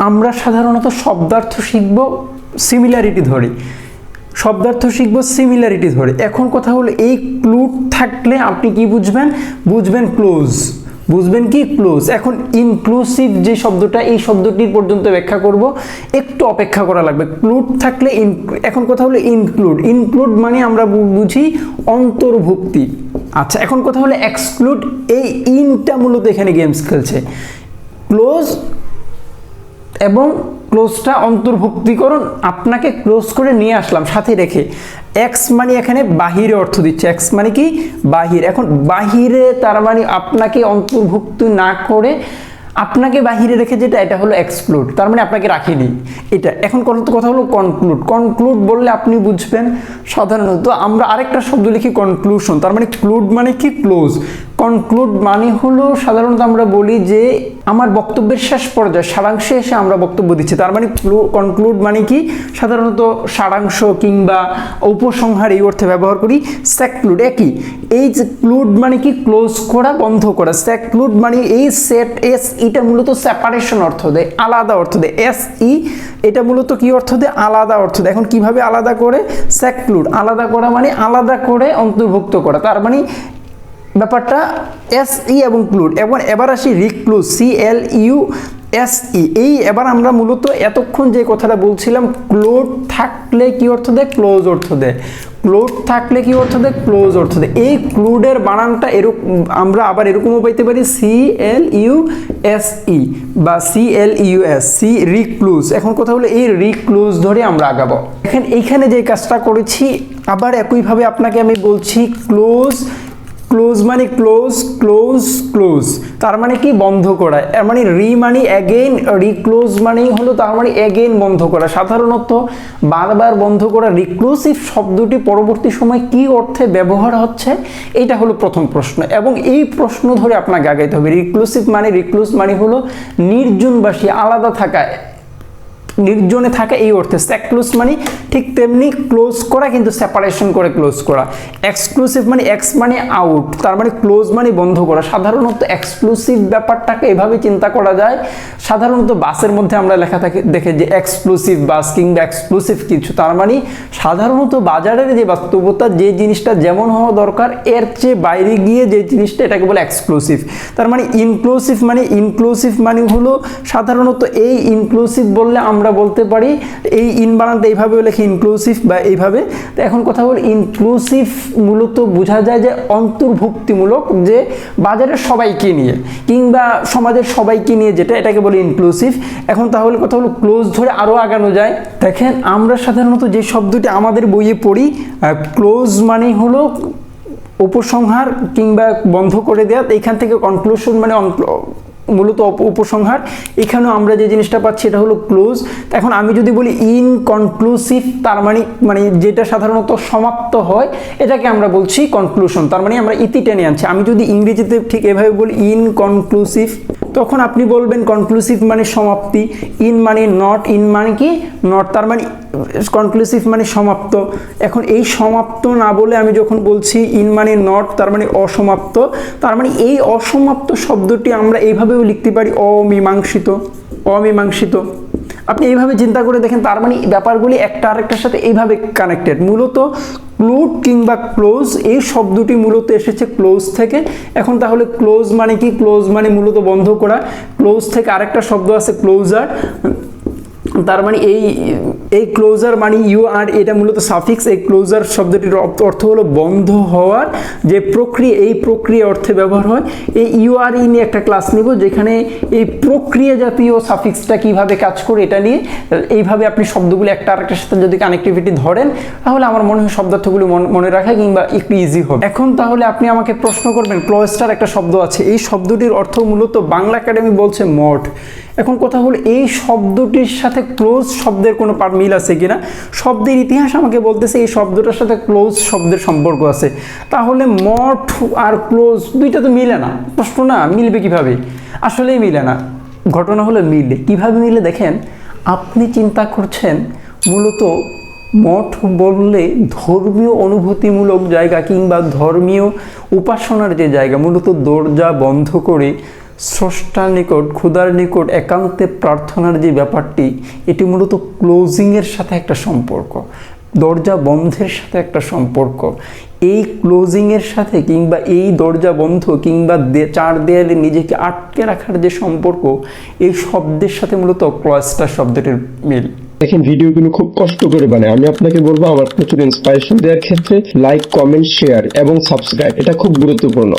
আমরা সাধারণত শব্দার্থ শিখব সিমিলারিটি ধরে, এখন কথা হলো এই ক্লুড থাকলে আপনি কি বুঝবেন ক্লোজ, কি ক্লোজ। এখন ইনক্লুসিভ যে শব্দটা, এই শব্দটির পর্যন্ত ব্যাখ্যা করব, একটু অপেক্ষা করা লাগবে। ক্লুড থাকলে এখন কথা হলো ইনক্লুড মানে আমরা বুঝি অন্তর্ভুক্তি। আচ্ছা, এখন কথা হলো এক্সক্লুড, এই ইনটা মূলত এখানে গেমস খেলছে। ক্লোজ এবং ক্লোজটা অন্তর্ভুক্তিকরণ, আপনাকে ক্লোজ করে নিয়ে আসলাম সাথে রেখে। এক্স মানে এখানে বাহিরে অর্থ দিচ্ছে, এক্স মানে কি বাহির। এখন বাহিরে তার মানে আপনাকে অন্তর্ভুক্ত না করে আপনাকে বাহিরে রেখে যেটা, এটা হলো এক্সক্লুড, তার মানে আপনাকে রাখিনি এটা। এখন কথা হলো কনক্লুড বললে আপনি বুঝবেন সাধারণত আমরা আরেকটা শব্দ লিখি কনক্লুশন, তার মানে ক্লুড মানে কি ক্লোজ। কনক্লুড মানে হলো সাধারণত আমরা বলি যে আমার বক্তব্যের শেষ পর্যায়ে সারাংশে এসে আমরা বক্তব্য দিচ্ছি, তার মানে কনক্লুড মানে কি সাধারণত সারাংশ কিংবা উপসংহার এই অর্থে ব্যবহার করি। সেক্লুড একই, এই যে ক্লুড মানে কি ক্লোজ করা, বন্ধ করা। সেক্লুড মানে এই সেট এস, এটা মূলত সেপারেশন অর্থ দেয়, আলাদা অর্থ দেয়। এস ই এটা মূলত কি অর্থ দেয়, আলাদা অর্থ দেয়। এখন কিভাবে আলাদা করে, সেক্লুড আলাদা করা মানে আলাদা করে অন্তর্ভুক্ত করা, তার মানে ব্যাপারটা এস ই এবং ক্লুড। এবং এবার আসি রিক্লুজ, CLUSE। এই এবার আমরা মূলত এতক্ষণ যে কথাটা বলছিলাম, ক্লোড থাকলে কি অর্থ দেয়, ক্লোজ অর্থ দেয়। ক্লোড থাকলে কি অর্থ দেয়, ক্লোজ অর্থ দেয়। এই ক্লুডের বানানটা এরকম, আমরা আবার এরকমও পাইতে পারি CLUSE বা CLUS, রিক্লুজ। এখন কথা হলো এই রিক্লুজ ধরে আমরা আগাবো। এইখানে যে কাজটা করেছি, আবার একইভাবে আপনাকে আমি বলছি ক্লোজ মানে ক্লোজ, তার মানে কি বন্ধ করা। এর মানে মানে অ্যাগেইন, রিক্লোজ মানে হলো তার মানে অ্যাগেইন বন্ধ করা। সাধারণত বারবার বন্ধ করা রিক্লুসিভ শব্দটি পরবর্তী সময় কি অর্থে ব্যবহার হচ্ছে, এটা হলো প্রথম প্রশ্ন, এবং এই প্রশ্ন ধরে আপনাকে আগাইতে হবে। রিক্লুজ মানে হলো নির্জনবাসী, আলাদা থাকা, নির্জনে থাকা এই অর্থে। সেক্লুজ মানে ঠিক তেমনি ক্লোজ করা, কিন্তু সেপারেশন করে ক্লোজ করা। এক্সক্লুসিভ মানে এক্স মানে আউট, তার মানে ক্লোজ মানে বন্ধ করা। সাধারণত এক্সক্লুসিভ ব্যাপারটাকে এভাবে চিন্তা করা যায়, সাধারণত বাসের মধ্যে আমরা লেখা দেখে যে এক্সক্লুসিভ বাস কিংবা এক্সক্লুসিভ কিছু, তার মানে সাধারণত বাজারের যে বাস্তবতা, যে জিনিসটা যেমন হওয়া দরকার এর চেয়ে বাইরে গিয়ে যে জিনিসটা, এটাকে বলে এক্সক্লুসিভ। তার মানে ইনক্লুসিভ মানে হলো সাধারণত এই ইনক্লুসিভ বললে আমরা বলতে পারি এই ইন বানানটা এইভাবেও লেখি ইনক্লুসিভ বা এইভাবে। তো এখন কথা হলো ইনক্লুসিভ মূলত বোঝা যায় যে অন্তর্ভুক্তিমূলক, যে বাজারের সবাইকে নিয়ে কিংবা সমাজের সবাইকে নিয়ে যেটা, এটাকে বলে ইনক্লুসিভ। এখন তাহলে কথা হলো ক্লোজ ধরে আরও আগানো যায়। দেখেন আমরা সাধারণত যে শব্দটি আমাদের বইয়ে পড়ি, ক্লোজ মানে হলো উপসংহার কিংবা বন্ধ করে দেওয়া, এইখান থেকে কনক্লুশন মানে মূলত উপসংহার। এখানেও আমরা যে জিনিসটা পাচ্ছি এটা হলো ক্লোজ। এখন আমি যদি বলি ইনকনক্লুসিভ, তার মানে যেটা সাধারণত সমাপ্ত হয়, এটাকে আমরা বলছি কনক্লুশন, তার মানে আমরা ইতি টেনে আনছি। আমি যদি ইংরেজিতে ঠিক এভাবে বলি ইনকনক্লুসিভ, তখন আপনি বলবেন কনক্লুসিভ মানে সমাপ্তি, ইন মানে নট, ইন মানে কি নট, তার মানে কনক্লুসিভ মানে সমাপ্ত। এখন এই সমাপ্ত না বলে আমি যখন বলছি ইন মানে নট, তার মানে অসমাপ্ত, তার মানে এই অসমাপ্ত শব্দটি আমরা এইভাবেও লিখতে পারি অমীমাংসিত। আপনি এইভাবে চিন্তা করে দেখেন, তার মানে ব্যাপারগুলি একটা আরেকটার সাথে এইভাবে কানেক্টেড। মূলত ক্লুড কিংবা ক্লোজ, এই শব্দটি মূলত এসেছে ক্লোজ থেকে। এখন তাহলে ক্লোজ মানে কি, ক্লোজ মানে মূলত বন্ধ করা। ক্লোজ থেকে আরেকটা শব্দ আছে ক্লোজার, তার মানে এই ক্লোজার মানে UR, এটা মূলত সাফিক্স। এই ক্লোজার শব্দটির অর্থ হলো বন্ধ হওয়ার যে প্রক্রিয়া, এই প্রক্রিয়া অর্থে ব্যবহার হয়। এই UR নিয়ে একটা ক্লাস নিব, যেখানে এই প্রক্রিয়া জাতীয় সাফিক্সটা কিভাবে কাজ করে এটা নিয়ে। এইভাবে আপনি শব্দগুলো একটা আরেকটার সাথে যদি কানেক্টিভিটি ধরেন, তাহলে আমার মনে হয় শব্দার্থগুলো মনে রাখা কিংবা একটু ইজি হবে। এখন তাহলে আপনি আমাকে প্রশ্ন করবেন, ক্লয়েস্টার একটা শব্দ আছে, এই শব্দটির অর্থ মূলত বাংলা একাডেমি বলছে মঠ। এখন কথা হলো এই শব্দটির সাথে ক্লোজ শব্দের কোনো মিল আছে কিনা। শব্দের ইতিহাস আমাকে বলতেছে এই শব্দটার সাথে ক্লোজ শব্দের সম্পর্ক আছে। তাহলে মঠ আর ক্লোজ দুইটা তো মিলে না, প্রশ্ন না মিলবে কিভাবে, আসলেই মিলে না। ঘটনা হলো মিলে, কিভাবে মিলে দেখেন, আপনি চিন্তা করছেন মূলত মঠ বললে ধর্মীয় অনুভূতিমূলক জায়গা কিংবা ধর্মীয় উপাসনার যে জায়গা, মূলত দরজা বন্ধ করে স্রষ্টার নিকট খোদার নিকট একান্তে প্রার্থনার যে ব্যাপারটি, এটি মূলত ক্লোজিংয়ের সাথে একটা সম্পর্ক, দরজা বন্ধের সাথে একটা সম্পর্ক। এই ক্লোজিংয়ের সাথে কিংবা এই দরজা বন্ধ কিংবা চার দেয়ালে নিজেকে আটকে রাখার যে সম্পর্ক, এই শব্দের সাথে মূলত ক্লস্টার শব্দটির মিল। দেখেন ভিডিওগুলো খুব কষ্ট করে বানায়, আমি আপনাকে বলবো আমার প্রচুর ইন্সপিরেশন দেওয়ার ক্ষেত্রে লাইক, কমেন্ট, শেয়ার এবং সাবস্ক্রাইব এটা খুব গুরুত্বপূর্ণ।